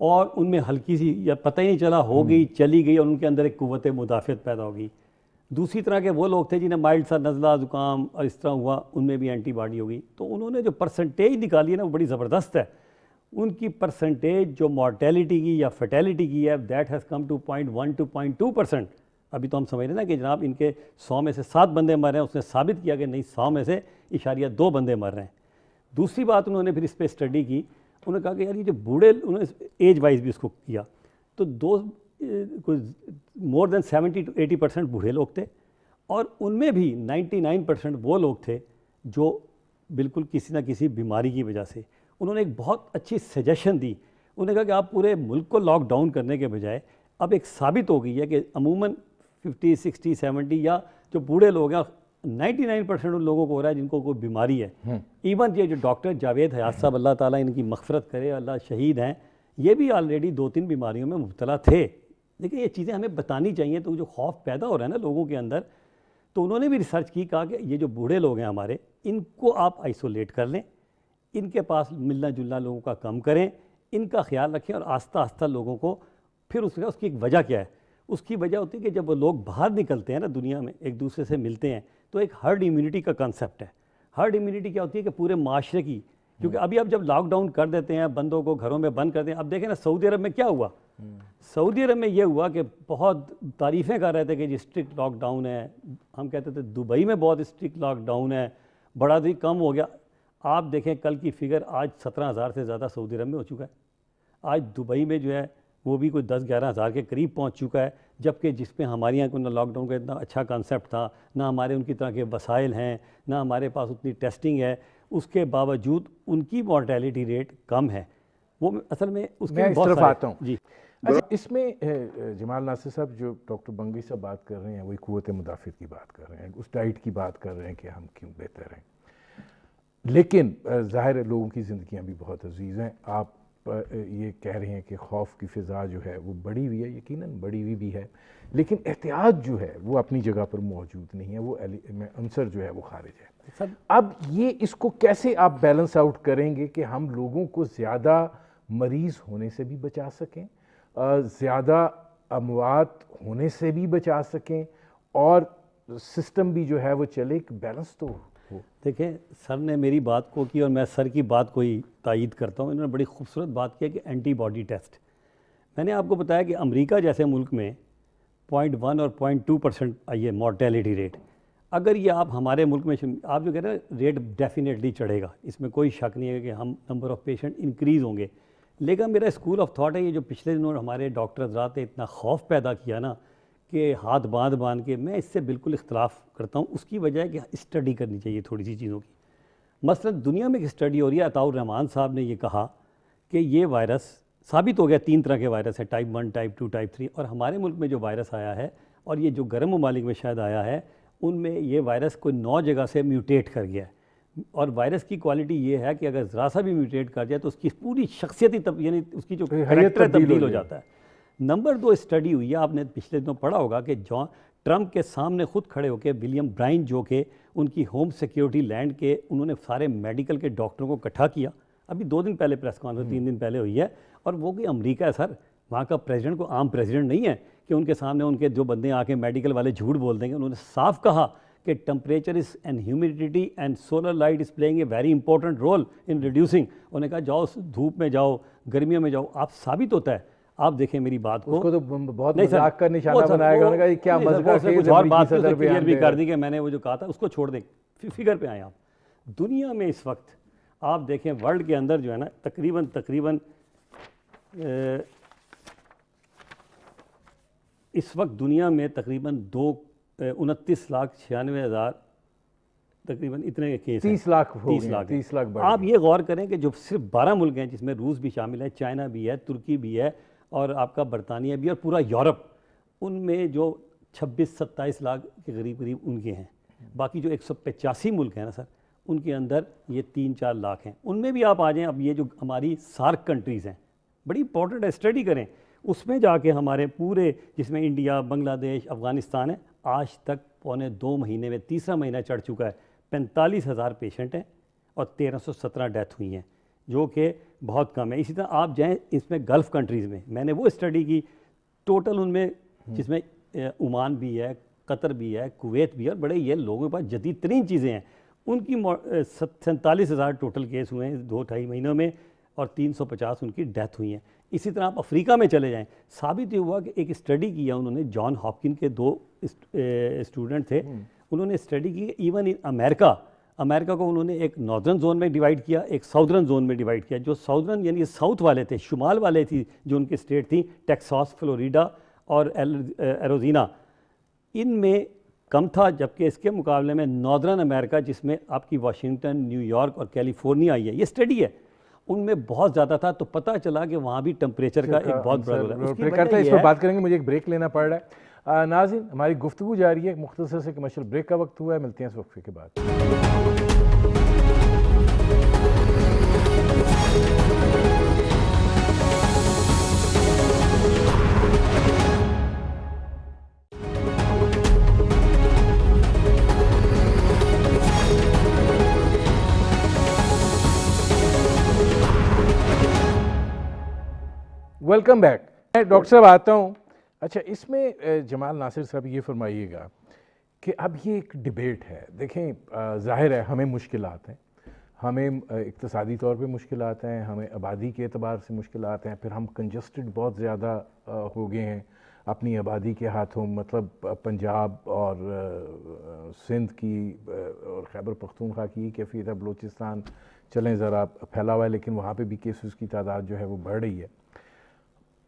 اور ان میں ہلکی سی یا پتہ ہی نہیں چلا ہو گئی چلی گئی اور ان کے اندر ایک قوت مدافعت پیدا ہو گئی. دوسری طرح کے وہ لوگ تھے جنہیں مائلڈ سا نزلہ زکام اور اس طرح ہوا, ان میں بھی اینٹی باڈی ہو گئی. تو انہوں نے جو پرسنٹیج نکالی ہے نا وہ بڑی زبردست ہے. ان کی پرسنٹیج جو مارٹیلٹی کی یا فیٹیلٹی کی ہے that has come to 0.1 to 2%. ابھی تو ہم سمجھ رہے ہیں نا کہ جناب ان کے 100 میں سے 7 بندے مر رہے ہیں, اس نے ثابت کیا کہ نہیں 100 میں سے 0.2 بندے مر رہے ہیں. دوسری بات انہوں نے پھر اس پہ اسٹڈی کی, انہوں نے کہا کہ یار یہ جو بوڑھے, انہوں نے ایج وائز بھی اس کو کیا, تو کوئی مور دین 70 to 80% بوڑھے لوگ تھے, اور ان میں بھی 99% وہ لوگ تھے جو بالکل کسی نہ کسی بیماری کی وجہ سے. انہوں نے ایک بہت اچھی سجیشن دی. انہوں نے کہا کہ آپ پورے ملک کو لاک ڈاؤن کرنے کے بجائے اب ایک ثابت ہو گئی ہے کہ عموماً 50, 60, 70 یا جو بوڑھے لوگ ہیں 99% ان لوگوں کو ہو رہا ہے جن کو کوئی بیماری ہے. ایون یہ جو ڈاکٹر جاوید حیات صاحب, اللہ تعالیٰ ان کی مغفرت کرے, اللہ شہید ہیں, یہ بھی آلریڈی 2-3 بیماریوں میں مبتلا تھے. لیکن یہ چیزیں ہمیں بتانی چاہیے. تو جو خوف پیدا ہو رہا ہے نا لوگوں کے اندر, تو انہوں نے بھی ریسرچ کی, کہا کہ یہ جو بوڑھے لوگ ہیں ہمارے, ان کو آپ آئسولیٹ کر لیں, ان کے پاس ملنا جلنا لوگوں کا کم کریں, ان کا خیال رکھیں, اور آہستہ آہستہ لوگوں کو پھر اس کی ایک وجہ کیا ہے. اس کی وجہ ہوتی ہے کہ جب وہ لوگ باہر نکلتے ہیں نا دنیا میں, ایک دوسرے سے ملتے ہیں, تو ایک ہرڈ امیونٹی کا کنسیپٹ ہے. ہرڈ امیونٹی کیا ہوتی ہے کہ پورے معاشرے کی, کیونکہ ابھی اب جب لاک ڈاؤن کر دیتے ہیں, بندوں کو گھروں میں بند کر دیں. اب دیکھیں نا سعودی عرب میں کیا ہوا. سعودی عرب میں یہ ہوا کہ بہت تعریفیں کر رہے تھے کہ جی اسٹرکٹ لاک ڈاؤن ہے, ہم کہتے تھے دبئی میں بہت اسٹرکٹ لاک ڈاؤن ہے, بڑا بھی کم ہو گیا. آپ دیکھیں کل کی فگر آج 17,000 سے زیادہ سعودی عرب میں ہو چکا ہے. آج دبئی میں جو ہے وہ بھی کوئی 10-11 ہزار کے قریب پہنچ چکا ہے, جبکہ جس پہ ہمارے یہاں کو نہ لاک ڈاؤن کا اتنا اچھا کانسیپٹ تھا, نہ ہمارے ان کی طرح کے وسائل ہیں, نہ ہمارے پاس اتنی ٹیسٹنگ ہے, اس کے باوجود ان کی مارٹیلٹی ریٹ کم ہے. وہ اصل میں اس کے میں اس طرف آتا ہوں. جی اچھا, اس میں جمال ناصر صاحب جو ڈاکٹر بنگوی صاحب بات کر رہے ہیں وہی قوت مدافعت کی بات کر رہے ہیں, اس ڈائٹ کی بات کر رہے ہیں کہ ہم کیوں بہتر ہیں. لیکن ظاہر ہے لوگوں کی زندگیاں بھی بہت عزیز ہیں. آپ یہ کہہ رہے ہیں کہ خوف کی فضا جو ہے وہ بڑی ہوئی ہے, یقیناً بڑی ہوئی بھی ہے, لیکن احتیاط جو ہے وہ اپنی جگہ پر موجود نہیں ہے, وہ عنصر جو ہے وہ خارج ہے. اب یہ اس کو کیسے آپ بیلنس آؤٹ کریں گے کہ ہم لوگوں کو زیادہ مریض ہونے سے بھی بچا سکیں, زیادہ اموات ہونے سے بھی بچا سکیں, اور سسٹم بھی جو ہے وہ چلے, ایک بیلنس تو ہو. دیکھیں سر نے میری بات کو کی اور میں سر کی بات کو ہی تائید کرتا ہوں. انہوں نے بڑی خوبصورت بات کی کہ اینٹی باڈی ٹیسٹ. میں نے آپ کو بتایا کہ امریکہ جیسے ملک میں 0.1 اور 0.2% آئی ہے مارٹیلٹی ریٹ. اگر یہ آپ ہمارے ملک میں آپ جو کہہ رہے ہیں ریٹ ڈیفینیٹلی چڑھے گا, اس میں کوئی شک نہیں ہے کہ ہم نمبر آف پیشنٹ انکریز ہوں گے. لیکن میرا اسکول آف تھاٹ ہے یہ جو پچھلے دنوں ہمارے ڈاکٹر حضرات نے اتنا خوف پیدا کیا نا کہ ہاتھ باندھ کے, میں اس سے بالکل اختلاف کرتا ہوں. اس کی وجہ ہے کہ اسٹڈی کرنی چاہیے تھوڑی سی چیزوں کی. مثلا دنیا میں ایک اسٹڈی ہو رہی ہے, عطاء الرحمان صاحب نے یہ کہا کہ یہ وائرس ثابت ہو گیا 3 طرح کے وائرس ہیں, ٹائپ 1, ٹائپ 2, ٹائپ 3, اور ہمارے ملک میں جو وائرس آیا ہے اور یہ جو گرم ممالک میں شاید آیا ہے ان میں یہ وائرس کوئی 9 جگہ سے میوٹیٹ کر گیا ہے. اور وائرس کی کوالٹی یہ ہے کہ اگر ذرا سا بھی میوٹیٹ کر جائے تو اس کی پوری شخصیت یعنی اس کی جو کریکٹر تبدیل ہو جاتا ہے. نمبر 2 اسٹڈی ہوئی ہے, آپ نے پچھلے دنوں پڑھا ہوگا کہ ٹرمپ کے سامنے خود کھڑے ہو کے ولیم برائن جو کہ ان کی ہوم سیکیورٹی لینڈ کے, انہوں نے سارے میڈیکل کے ڈاکٹروں کو اکٹھا کیا. ابھی 2 دن پہلے پریس کانفرنس 3 دن پہلے ہوئی ہے, اور وہ کہ امریکہ ہے سر, وہاں کا پریزیڈنٹ کو عام پریزیڈنٹ نہیں ہے کہ ان کے سامنے ان کے جو بندے آ کے میڈیکل والے جھوٹ بول دیں گے. انہوں نے صاف کہا کہ temperature is and humidity and solar light is playing a very important role in reducing. انہوں نے کہا جاؤ دھوپ میں جاؤ, گرمیوں میں جاؤ, آپ ثابت ہوتا ہے. آپ دیکھیں میری بات کو, اس کو تو بہت مذاق کا نشانہ بنایا گیا, انہوں نے کہا یہ کیا مذاق ہے, کچھ اور بات کلیئر بھی کر دی کہ میں نے وہ جو کہا تھا اس کو چھوڑ دیں. فگر پہ آئیں آپ. دنیا میں اس وقت آپ دیکھیں ورلڈ کے اندر جو ہے نا تقریباً اس وقت دنیا میں تقریباً 29,96,000 تقریباً اتنے کیس 30 لاکھ. آپ یہ غور کریں کہ جو صرف 12 ملک ہیں جس میں روس بھی شامل ہے, چائنا بھی ہے, ترکی بھی ہے, اور آپ کا برطانیہ بھی, اور پورا یورپ, ان میں جو 26-27 لاکھ کے قریب ان کے ہیں. باقی جو 185 ملک ہیں نا سر, ان کے اندر یہ 3-4 لاکھ ہیں. ان میں بھی آپ آ جائیں. اب یہ جو ہماری سارک کنٹریز ہیں, بڑی امپورٹنٹ ہے, اسٹڈی کریں. اس میں جا کے ہمارے پورے, جس میں انڈیا, بنگلہ دیش, افغانستان ہے, آج تک 2.25 مہینے میں 3را مہینہ چڑھ چکا ہے, 45,000 پیشنٹ ہیں اور 1,317 ڈیتھ ہوئی ہیں. جو کہ بہت کم ہے. اسی طرح آپ جائیں اس میں گلف کنٹریز میں نے وہ اسٹڈی کی, ٹوٹل ان میں جس میں عمان بھی ہے, قطر بھی ہے, کویت بھی ہے, اور بڑے یہ لوگوں کے پاس جدید ترین چیزیں ہیں, ان کی 47,000 ٹوٹل کیس ہوئے ہیں 2-2.5 مہینوں میں, اور 350 ان کی ڈیتھ ہوئی ہیں. اسی طرح آپ افریقہ میں چلے جائیں, ثابت یہ ہوا کہ ایک اسٹڈی کیا انہوں نے, جان ہاپکن کے 2 اسٹوڈنٹ تھے, انہوں نے اسٹڈی کی ایون ان امریکہ کو انہوں نے ایک ناردرن زون میں ڈیوائڈ کیا, ایک ساؤدرن زون میں ڈیوائڈ کیا. جو ساؤدرن یعنی ساؤتھ والے تھے, شمال والے تھی جو ان کی اسٹیٹ تھیں, ٹیکساس, فلوریڈا اور ایروزینا, ان میں کم تھا, جبکہ اس کے مقابلے میں ناردرن امریکہ جس میں آپ کی واشنگٹن, نیو یارک اور کیلیفورنیا آئی ہے, یہ اسٹڈی ہے, ان میں بہت زیادہ تھا. تو پتہ چلا کہ وہاں بھی ٹمپریچر کا ایک بہت بڑا رول ہے. اس کی وجہ اس پر بات کریں گے, مجھے ایک بریک لینا پڑ رہا ہے. ناظرین, ہماری گفتگو جاری ہے, مختصر سے کمرشل بریک کا وقت ہوا ہے, ملتے ہیں اس وقفے کے بعد. Welcome back. ڈاکٹر صاحب آتا ہوں. اچھا, اس میں جمال ناصر صاحب یہ فرمائیے گا کہ اب یہ ایک ڈیبیٹ ہے. دیکھیں, ظاہر ہے ہمیں مشکلات ہیں, ہمیں اقتصادی طور پہ مشکلات ہیں, ہمیں آبادی کے اعتبار سے مشکلات ہیں, پھر ہم کنجسٹڈ بہت زیادہ ہو گئے ہیں اپنی آبادی کے ہاتھوں. مطلب پنجاب اور سندھ کی اور خیبر پختونخوا کی کیفیت ہے, بلوچستان چلیں ذرا پھیلا ہوا ہے, لیکن وہاں پہ بھی کیسز کی تعداد جو ہے وہ بڑھ رہی ہے.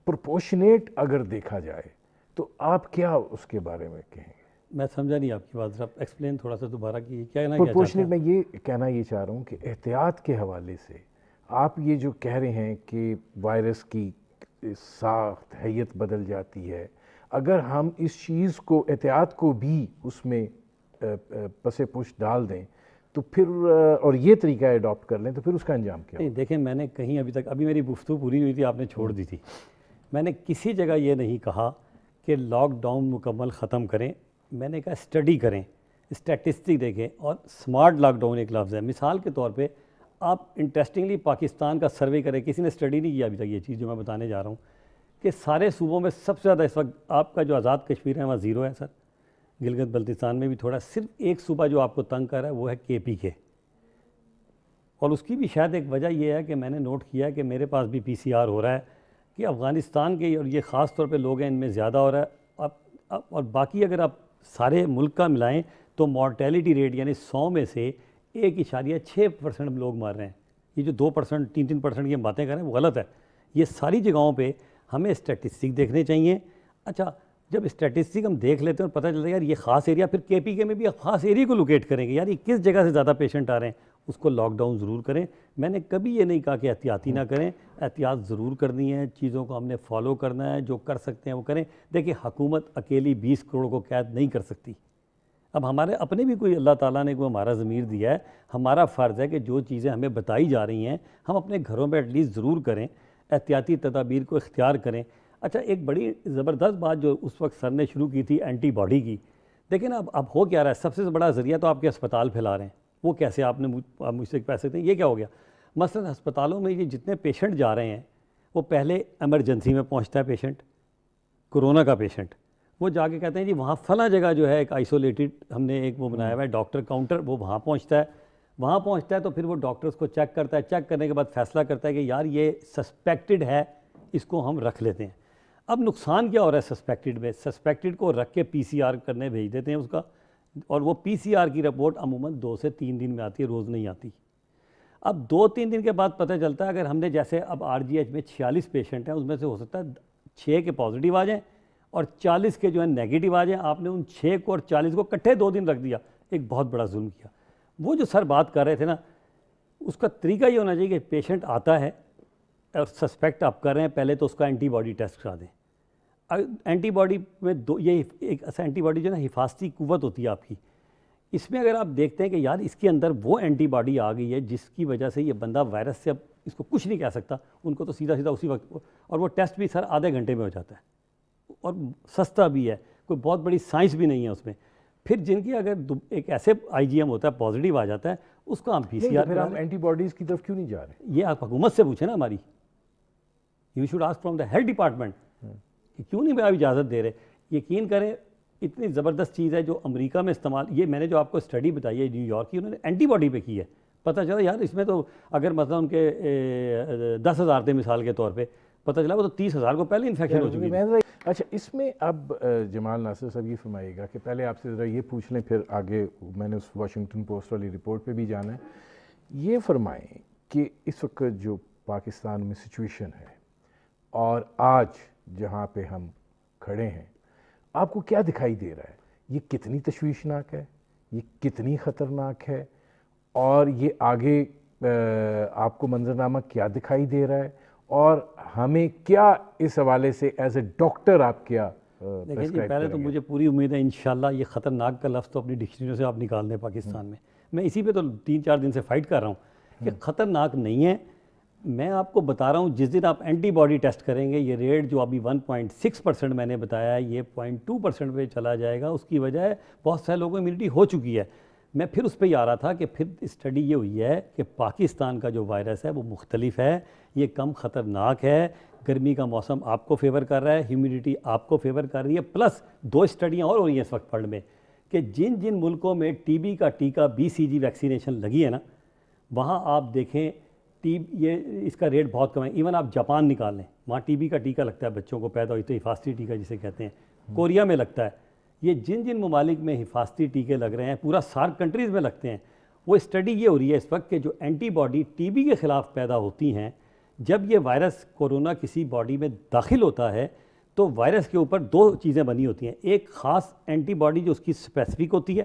پرپورشنیٹ اگر دیکھا جائے تو آپ کیا اس کے بارے میں کہیں گے؟ میں سمجھا نہیں آپ کی بات, ذرا ایکسپلین تھوڑا سا دوبارہ کی. کیا پرپورشنیٹ میں یہ کہنا یہ چاہ رہا ہوں کہ احتیاط کے حوالے سے آپ یہ جو کہہ رہے ہیں کہ وائرس کی ساخت حیت بدل جاتی ہے, اگر ہم اس چیز کو, احتیاط کو بھی اس میں پس پش ڈال دیں تو پھر, اور یہ طریقہ اڈاپٹ کر لیں تو پھر اس کا انجام کیا؟ نہیں دیکھیں, میں نے کہیں ابھی میری گفتگو پوری ہوئی تھی, آپ نے چھوڑ دی تھی. میں نے کسی جگہ یہ نہیں کہا کہ لاک ڈاؤن مکمل ختم کریں, میں نے کہا اسٹڈی کریں, اسٹیٹسٹک دیکھیں, اور سمارٹ لاک ڈاؤن ایک لفظ ہے. مثال کے طور پہ آپ انٹرسٹنگلی پاکستان کا سروے کریں, کسی نے اسٹڈی نہیں کیا ابھی تک یہ چیز جو میں بتانے جا رہا ہوں, کہ سارے صوبوں میں سب سے زیادہ اس وقت آپ کا جو آزاد کشمیر ہے وہاں 0 ہے سر. گلگت بلتستان میں بھی تھوڑا, صرف ایک صوبہ جو آپ کو تنگ کر رہا ہے وہ ہے KPK, اور اس کی بھی شاید ایک وجہ یہ ہے کہ میں نے نوٹ کیا کہ میرے پاس بھی PCR ہو رہا ہے کہ افغانستان کے, اور یہ خاص طور پہ لوگ ہیں, ان میں زیادہ ہو رہا ہے. اور باقی اگر آپ سارے ملک کا ملائیں تو مورٹیلٹی ریٹ یعنی 100 میں سے 1.6% لوگ مر رہے ہیں. یہ جو 2%, 3% کی باتیں کریں وہ غلط ہے. یہ ساری جگہوں پہ ہمیں اسٹیٹسٹک دیکھنے چاہیے. اچھا, جب اسٹیٹسٹک ہم دیکھ لیتے ہیں اور پتہ چلتا ہے یار یہ خاص ایریا, پھر KPK میں بھی خاص ایریا کو لوکیٹ کریں گے, یار یہ کس جگہ سے زیادہ پیشنٹ آ رہے ہیں, اس کو لاک ڈاؤن ضرور کریں. میں نے کبھی یہ نہیں کہا کہ احتیاطی نہ کریں, احتیاط ضرور کرنی ہے, چیزوں کو ہم نے فالو کرنا ہے, جو کر سکتے ہیں وہ کریں. دیکھیں, حکومت اکیلی 20 کروڑ کو قید نہیں کر سکتی. اب ہمارے اپنے بھی کوئی اللہ تعالیٰ نے کوئی ہمارا ضمیر دیا ہے, ہمارا فرض ہے کہ جو چیزیں ہمیں بتائی جا رہی ہیں ہم اپنے گھروں میں ایٹ لیسٹ ضرور کریں, احتیاطی تدابیر کو اختیار کریں. اچھا, ایک بڑی زبردست بات جو اس وقت سر نے شروع کی تھی اینٹی باڈی کی. دیکھیں نا, اب ہو کیا رہا ہے, سب سے بڑا ذریعہ تو آپ کے اسپتال پھیلا رہے ہیں. وہ کیسے, آپ نے مجھ سے کہہ سکتے ہیں یہ کیا ہو گیا؟ مثلا ہسپتالوں میں یہ جتنے پیشنٹ جا رہے ہیں, وہ پہلے ایمرجنسی میں پہنچتا ہے پیشنٹ, کورونا کا پیشنٹ, وہ جا کے کہتے ہیں جی وہاں فلاں جگہ جو ہے ایک آئسولیٹڈ ہم نے ایک وہ بنایا ہوا ہے ڈاکٹر کاؤنٹر, وہ وہاں پہنچتا ہے تو پھر وہ ڈاکٹر اس کو چیک کرتا ہے, چیک کرنے کے بعد فیصلہ کرتا ہے کہ یار یہ سسپیکٹڈ ہے, اس کو ہم رکھ لیتے ہیں. اب نقصان کیا ہو رہا ہے سسپیکٹڈ میں, سسپیکٹڈ کو رکھ کے PCR کرنے بھیج دیتے ہیں اس کا, اور وہ PCR کی رپورٹ عموماً 2 سے 3 دن میں آتی ہے, روز نہیں آتی. اب 2-3 دن کے بعد پتہ چلتا ہے, اگر ہم نے جیسے اب RGH میں 46 پیشنٹ ہیں, اس میں سے ہو سکتا ہے 6 کے پازیٹیو آ جائیں اور 40 کے جو ہیں نیگیٹو آ جائیں. آپ نے ان 6 کو اور 40 کو اکٹھے 2 دن رکھ دیا, ایک بہت بڑا ظلم کیا. وہ جو سر بات کر رہے تھے نا, اس کا طریقہ یہ ہونا چاہیے کہ پیشنٹ آتا ہے اور سسپیکٹ آپ کر رہے ہیں, پہلے تو اس کا اینٹی باڈی ٹیسٹ کرا دیں. اینٹی باڈی میں یہ ایک اینٹی باڈی جو ہے نا حفاظتی قوت ہوتی ہے آپ کی, اس میں اگر آپ دیکھتے ہیں کہ یار اس کے اندر وہ اینٹی باڈی آ گئی ہے جس کی وجہ سے یہ بندہ وائرس سے اب اس کو کچھ نہیں کہہ سکتا, ان کو تو سیدھا اسی وقت, اور وہ ٹیسٹ بھی سر آدھے گھنٹے میں ہو جاتا ہے اور سستا بھی ہے, کوئی بہت بڑی سائنس بھی نہیں ہے اس میں. پھر جن کی اگر ایک ایسے آئی جی ایم ہوتا ہے پازیٹیو آ جاتا ہے اس کو ہم پی سی آر پھر ہم اینٹی باڈیز کی طرف کیوں نہیں جا رہے؟ یہ آپ حکومت سے پوچھیں نا ہماری. You should ask from the health department کہ کیوں نہیں آپ اجازت دے رہے. یقین کریں اتنی زبردست چیز ہے جو امریکہ میں استعمال, یہ میں نے جو آپ کو اسٹڈی بتائی ہے نیو یارک کی, انہوں نے اینٹی باڈی پہ کی ہے. پتہ چلا یار اس میں تو اگر مثلا ان کے 10,000 تھے مثال کے طور پہ, پتہ چلا وہ تو 30,000 کو پہلے انفیکشن ہو چکی ہے. اچھا اس میں اب جمال ناصر صاحب یہ فرمائیے گا کہ پہلے آپ سے ذرا یہ پوچھ لیں پھر آگے میں نے اس واشنگٹن پوسٹ والی رپورٹ پہ بھی جانا ہے. یہ فرمائیں کہ اس وقت جو پاکستان میں سچویشن ہے اور آج جہاں پہ ہم کھڑے ہیں, آپ کو کیا دکھائی دے رہا ہے؟ یہ کتنی تشویشناک ہے, یہ کتنی خطرناک ہے, اور یہ آگے آپ کو منظرنامہ کیا دکھائی دے رہا ہے, اور ہمیں کیا اس حوالے سے ایز اے ڈاکٹر آپ کیا دیکھیں جی, پہلے تو مجھے پوری امید ہے انشاءاللہ یہ خطرناک کا لفظ تو اپنی ڈکشنریوں سے آپ نکال دیں پاکستان میں. میں اسی پہ تو 3-4 دن سے فائٹ کر رہا ہوں کہ خطرناک نہیں ہے. میں آپ کو بتا رہا ہوں جس دن آپ اینٹی باڈی ٹیسٹ کریں گے یہ ریٹ جو ابھی 1.6% میں نے بتایا ہے یہ 0.2% پہ چلا جائے گا. اس کی وجہ ہے بہت سارے لوگوں کو امیونٹی ہو چکی ہے. میں پھر اس پہ ہی آ رہا تھا کہ پھر اسٹڈی یہ ہوئی ہے کہ پاکستان کا جو وائرس ہے وہ مختلف ہے, یہ کم خطرناک ہے. گرمی کا موسم آپ کو فیور کر رہا ہے, ہیومیڈیٹی آپ کو فیور کر رہی ہے. پلس 2 اسٹڈیاں اور ہو رہی ہیں اس وقت ورلڈ میں کہ جن جن ملکوں میں ٹی بی کا ٹیکہ BCG ویکسینیشن لگی ہے نا, وہاں آپ دیکھیں یہ اس کا ریٹ بہت کم ہے. ایون آپ جاپان نکال لیں, وہاں ٹی بی کا ٹیکہ لگتا ہے بچوں کو پیدا ہوئی تو حفاظتی ٹیکہ جسے کہتے ہیں. کوریا میں لگتا ہے. یہ جن جن ممالک میں حفاظتی ٹیکے لگ رہے ہیں پورا سارک کنٹریز میں لگتے ہیں. وہ اسٹڈی یہ ہو رہی ہے اس وقت کہ جو اینٹی باڈی ٹی بی کے خلاف پیدا ہوتی ہیں, جب یہ وائرس کورونا کسی باڈی میں داخل ہوتا ہے تو وائرس کے اوپر 2 چیزیں بنی ہوتی ہیں. ایک خاص اینٹی باڈی جو اس کی اسپیسیفک ہوتی ہے,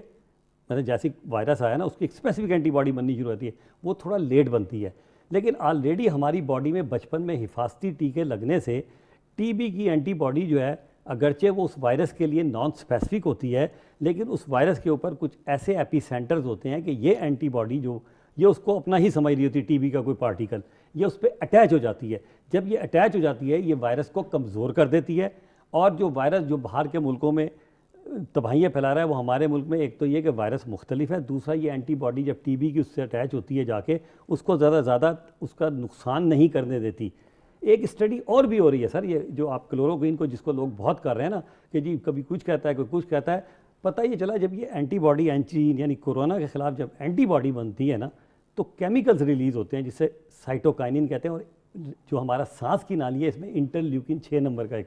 مطلب جیسے وائرس آیا نا اس کی ایک اسپیسیفک اینٹی باڈی بننی شروع ہوتی ہے, وہ تھوڑا لیٹ بنتی ہے. لیکن آلریڈی ہماری باڈی میں بچپن میں حفاظتی ٹیکے لگنے سے ٹی بی کی اینٹی باڈی جو ہے اگرچہ وہ اس وائرس کے لیے نان اسپیسیفک ہوتی ہے, لیکن اس وائرس کے اوپر کچھ ایسے ایپی سینٹرز ہوتے ہیں کہ یہ اینٹی باڈی جو یہ اس کو اپنا ہی سمجھ رہی ہوتی ہے ٹی بی کا کوئی پارٹیکل, یہ اس پہ اٹیچ ہو جاتی ہے. جب یہ اٹیچ ہو جاتی ہے یہ وائرس کو کمزور کر دیتی ہے, اور جو وائرس جو باہر کے ملکوں میں تباہیاں پھیلا رہا ہے وہ ہمارے ملک میں ایک تو یہ کہ وائرس مختلف ہے, دوسرا یہ اینٹی باڈی جب ٹی بی کی اس سے اٹیچ ہوتی ہے جا کے اس کو زیادہ اس کا نقصان نہیں کرنے دیتی. ایک اسٹڈی اور بھی ہو رہی ہے سر, یہ جو آپ کلوروکوئن کو جس کو لوگ بہت کر رہے ہیں نا کہ جی کبھی کچھ کہتا ہے کوئی کچھ کہتا ہے, پتہ یہ چلا جب یہ اینٹی باڈی یعنی کورونا کے خلاف جب اینٹی باڈی بنتی ہے نا تو کیمیکلز ریلیز ہوتے ہیں جسے سائٹوکائنن کہتے ہیں, اور جو ہمارا سانس کی نالی ہے اس میں انٹرلیوکن 6 نمبر کا ایک.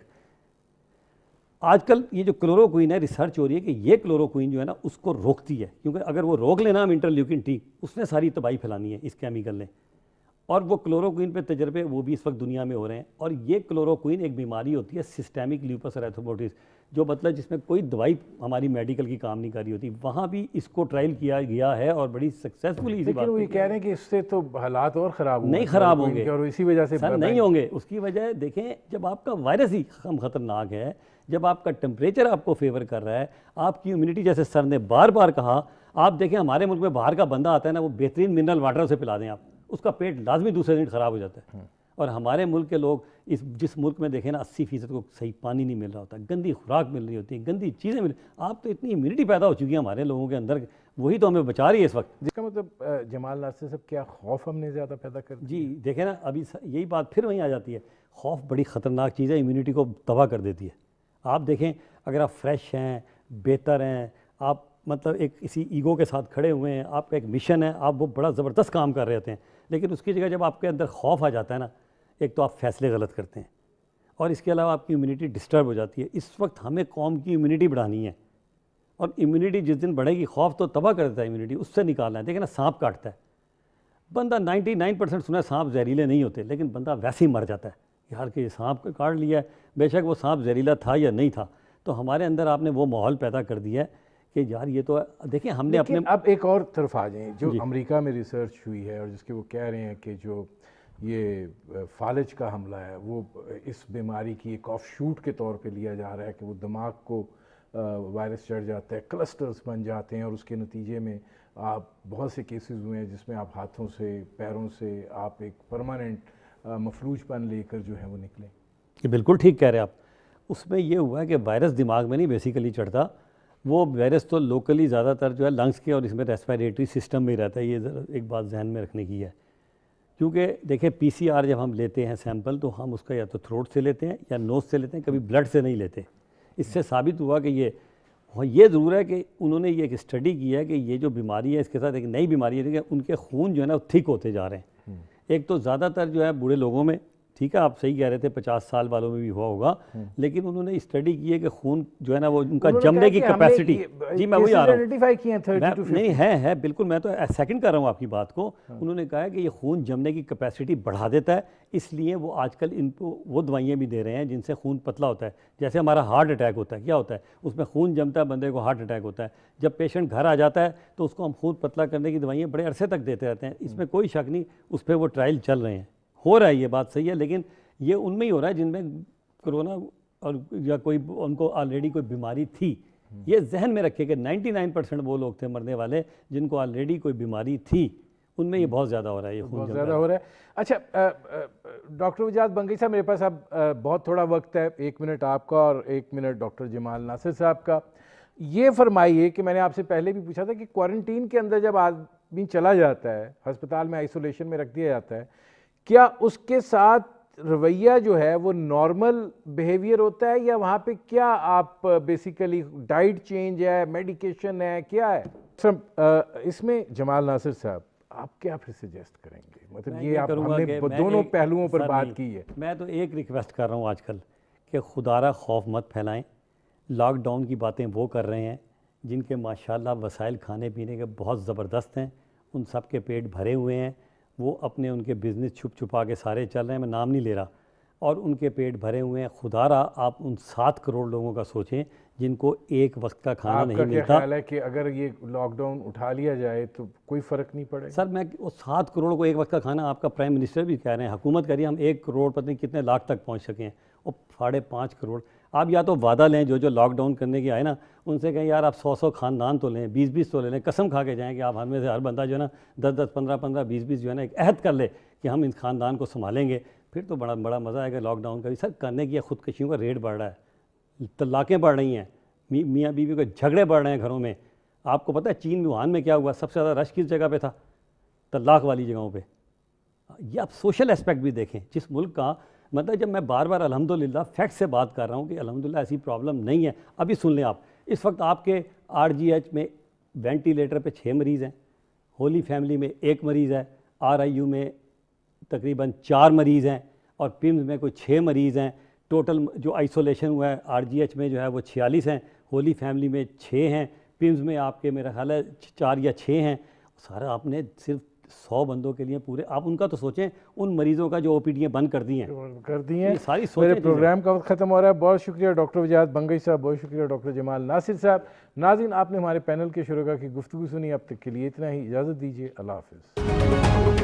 آج کل یہ جو کلوروکوئن ہے ریسرچ ہو رہی ہے کہ یہ کلوروکوئن جو ہے نا اس کو روکتی ہے, کیونکہ اگر وہ روک لینا ہم انٹرلیوکن ٹی, اس نے ساری تباہی پھیلانی ہے اس کیمیکل نے. اور وہ کلوروکوئن پہ تجربے وہ بھی اس وقت دنیا میں ہو رہے ہیں. اور یہ کلوروکوئن ایک بیماری ہوتی ہے سسٹیمک لیوپس ایریتھروپوئٹس, جو مطلب جس میں کوئی دوائی ہماری میڈیکل کی کام نہیں کر رہی ہوتی. وہاں بھی اس کو ٹرائل کیا گیا ہے اور بڑی سکسیزفلی. لیکن وہ یہ کہہ رہے ہیں کہ اس سے تو حالات اور خراب نہیں خراب ہوں گے, اور اسی وجہ سے سر نہیں ہوں گے. اس کی وجہ دیکھیں جب آپ کا وائرس ہی کم خطرناک ہے, جب آپ کا ٹمپریچر آپ کو فیور کر رہا ہے, آپ کی امیونٹی جیسے سر نے بار بار کہا, آپ دیکھیں ہمارے ملک میں باہر کا بندہ آتا ہے نا, وہ بہترین منرل واٹر اسے پلا دیں آپ, اس کا پیٹ لازمی دوسرے دن خراب ہو جاتا ہے. اور ہمارے ملک کے لوگ جس ملک میں دیکھیں نا 80% کو صحیح پانی نہیں مل رہا ہوتا, گندی خوراک مل رہی ہوتی ہے, گندی چیزیں مل رہی. آپ تو اتنی امیونٹی پیدا ہو چکی ہے ہمارے لوگوں کے اندر, وہی تو ہمیں بچا رہی ہے اس وقت. جس کا مطلب جمال ناصر صاحب کیا خوف ہم نے زیادہ پیدا کر دیا؟ جی دیکھیں نا ابھی یہی بات پھر وہیں آ جاتی ہے. خوف بڑی خطرناک چیز ہے, امیونٹی کو تباہ کر دیتی ہے. آپ دیکھیں اگر آپ فریش ہیں, بہتر ہیں, آپ مطلب ایک اسی ایگو کے ساتھ کھڑے ہوئے ہیں, آپ کا ایک مشن ہے, آپ وہ بڑا زبردست کام کر رہے ہوتے ہیں, لیکن اس کی جگہ جب آپ کے اندر خوف آ جاتا ہے نا, ایک تو آپ فیصلے غلط کرتے ہیں, اور اس کے علاوہ آپ کی امیونٹی ڈسٹرب ہو جاتی ہے. اس وقت ہمیں قوم کی امیونٹی بڑھانی ہے, اور امیونٹی جس دن بڑھے گی, خوف تو تباہ کر دیتا ہے امیونٹی, اس سے نکالنا ہے. دیکھیں نا سانپ کاٹتا ہے بندہ, 99% سنا ہے سانپ زہریلے نہیں ہوتے, لیکن بندہ ویسے ہی مر جاتا ہے یار کہ یہ سانپ کاٹ لیا ہے, بے شک وہ سانپ زہریلا تھا یا نہیں تھا. تو ہمارے اندر آپ نے وہ ماحول پیدا کر دیا ہے کہ یار یہ تو دیکھیں ہم نے اپنے. اب ایک اور طرف آ جائیں, جو امریکہ میں ریسرچ ہوئی ہے اور جس کے وہ کہہ رہے ہیں کہ جو یہ فالج کا حملہ ہے وہ اس بیماری کی ایک آف شوٹ کے طور پہ لیا جا رہا ہے, کہ وہ دماغ کو وائرس چڑھ جاتا ہے, کلسٹرز بن جاتے ہیں, اور اس کے نتیجے میں آپ بہت سے کیسز ہوئے ہیں جس میں آپ ہاتھوں سے پیروں سے آپ ایک پرماننٹ مفلوج پن لے کر جو ہے وہ نکلیں. یہ بالکل ٹھیک کہہ رہے ہیں آپ. اس میں یہ ہوا ہے کہ وائرس دماغ میں نہیں بیسیکلی چڑھتا, وہ وائرس تو لوکلی زیادہ تر جو ہے لنگس کے اور اس میں ریسپیریٹری سسٹم میں رہتا ہے. یہ ذرا ایک بات ذہن میں رکھنے کی ہے, کیونکہ دیکھیں پی سی آر جب ہم لیتے ہیں سیمپل تو ہم اس کا یا تو تھروٹ سے لیتے ہیں یا نوز سے لیتے ہیں, کبھی بلڈ سے نہیں لیتے. اس سے ثابت ہوا کہ یہ ضرور ہے کہ انہوں نے یہ ایک اسٹڈی کی ہے کہ یہ جو بیماری ہے اس کے ساتھ ایک نئی بیماری ہے کہ ان کے خون جو ہے نا وہ تھک ہوتے جا رہے ہیں. ایک تو زیادہ تر جو ہے بوڑھے لوگوں میں, ٹھیک ہے آپ صحیح کہہ رہے تھے 50 سال والوں میں بھی ہوا ہوگا, لیکن انہوں نے اسٹڈی کی ہے کہ خون جو ہے نا وہ ان کا جمنے کی کیپیسٹی, جی میں وہی آ رہا ہوں, نہیں ہے بالکل, میں تو سیکنڈ کر رہا ہوں آپ کی بات کو. انہوں نے کہا ہے کہ یہ خون جمنے کی کیپیسٹی بڑھا دیتا ہے, اس لیے وہ آج کل ان کو وہ دوائیاں بھی دے رہے ہیں جن سے خون پتلا ہوتا ہے. جیسے ہمارا ہارٹ اٹیک ہوتا ہے, کیا ہوتا ہے اس میں خون جمتا ہے, بندے کو ہارٹ اٹیک ہوتا ہے. جب پیشنٹ گھر آ جاتا ہے تو اس کو ہم خون پتلا کرنے کی دوائیاں بڑے عرصے تک دیتے رہتے ہیں, اس میں کوئی شک نہیں, اس پہ وہ ٹرائل چل رہے ہیں, ہو رہا ہے, یہ بات صحیح ہے. لیکن یہ ان میں ہی ہو رہا ہے جن میں کرونا اور یا کوئی ان کو آلریڈی کوئی بیماری تھی. یہ ذہن میں رکھے کہ 99% وہ لوگ تھے مرنے والے جن کو آلریڈی کوئی بیماری تھی, ان میں یہ بہت زیادہ ہو رہا ہے, یہ خون بہت زیادہ ہو رہا ہے. اچھا ڈاکٹر وجاہت بنگئی صاحب, میرے پاس اب بہت تھوڑا وقت ہے, 1 منٹ آپ کا اور 1 منٹ ڈاکٹر جمال ناصر صاحب کا. یہ فرمائیے کہ میں نے آپ سے پہلے بھی پوچھا تھا کہ کوارنٹین کے اندر جب آدمی چلا جاتا ہے, ہسپتال میں آئسولیشن میں رکھ دیا جاتا ہے, کیا اس کے ساتھ رویہ جو ہے وہ نارمل بیہیویئر ہوتا ہے, یا وہاں پہ کیا آپ بیسیکلی ڈائٹ چینج ہے, میڈیکیشن ہے, کیا ہے اس میں؟ جمال ناصر صاحب آپ کیا پھر سجیسٹ کریں گے؟ مطلب یہ آپ ہم نے دونوں پہلوؤں پر بات کی ہے. میں تو ایک ریکویسٹ کر رہا ہوں آج کل کہ خدا را خوف مت پھیلائیں. لاک ڈاؤن کی باتیں وہ کر رہے ہیں جن کے ماشاءاللہ وسائل کھانے پینے کے بہت زبردست ہیں, ان سب کے پیٹ بھرے ہوئے ہیں, وہ اپنے ان کے بزنس چھپ چھپا کے سارے چل رہے ہیں, میں نام نہیں لے رہا, اور ان کے پیٹ بھرے ہوئے ہیں. خدا را آپ ان 7 کروڑ لوگوں کا سوچیں جن کو ایک وقت کا کھانا نہیں ملتا. آپ کا کیا خیال ہے کہ اگر یہ لاک ڈاؤن اٹھا لیا جائے تو کوئی فرق نہیں پڑے؟ سر میں 7 کروڑ کو ایک وقت کا کھانا, آپ کا پرائم منسٹر بھی کہہ رہے ہیں, حکومت کہہ رہی ہے ہم 1 کروڑ پتہ نہیں کتنے لاکھ تک پہنچ سکے ہیں, اور 5.5 کروڑ. آپ یا تو وعدہ لیں, جو لاک ڈاؤن کرنے کے آئے نا ان سے کہیں یار آپ 100 خاندان تو لیں, 20 تو لے لیں, قسم کھا کے جائیں کہ آپ ہم میں سے ہر بندہ جو ہے نا 10 15 20 جو ہے نا ایک عہد کر لے کہ ہم ان خاندان کو سنبھالیں گے, پھر تو بڑا مزہ آئے گا. لاک ڈاؤن کا بھی سر کرنے کی خودکشیوں کا ریٹ بڑھ رہا ہے, طلاقیں بڑھ رہی ہیں, میاں بیوی کے جھگڑے بڑھ رہے ہیں گھروں میں. آپ کو پتہ ہے چین ووہان میں کیا ہوا, سب سے زیادہ رش کس جگہ پہ تھا؟ طلاق والی جگہوں پہ. یہ آپ سوشل اسپیکٹ بھی دیکھیں جس ملک کا, مطلب جب میں بار بار الحمدللہ فیکٹ سے بات کر رہا ہوں کہ الحمدللہ ایسی پرابلم نہیں ہے. ابھی سن لیں آپ, اس وقت آپ کے RGH میں وینٹیلیٹر پہ 6 مریض ہیں, ہولی فیملی میں 1 مریض ہے, RIU میں تقریباً 4 مریض ہیں, اور پمز میں کوئی 6 مریض ہیں. ٹوٹل جو آئسولیشن ہوا ہے RGH میں جو ہے وہ 46 ہیں, ہولی فیملی میں 6 ہیں, پمز میں آپ کے میرا خیال ہے 4 یا 6 ہیں. سارا آپ نے صرف 100 بندوں کے لیے پورے, آپ ان کا تو سوچیں, ان مریضوں کا جو OPD بند کر دی ہیں ساری سوچیں. میرے پروگرام کا وقت ختم ہو رہا ہے. بہت شکریہ ڈاکٹر وجاہت بنگئی صاحب, بہت شکریہ ڈاکٹر جمال ناصر صاحب. ناظرین آپ نے ہمارے پینل کے شرکاء کی گفتگو سنی, اب تک کے لیے اتنا ہی, اجازت دیجیے, اللہ حافظ.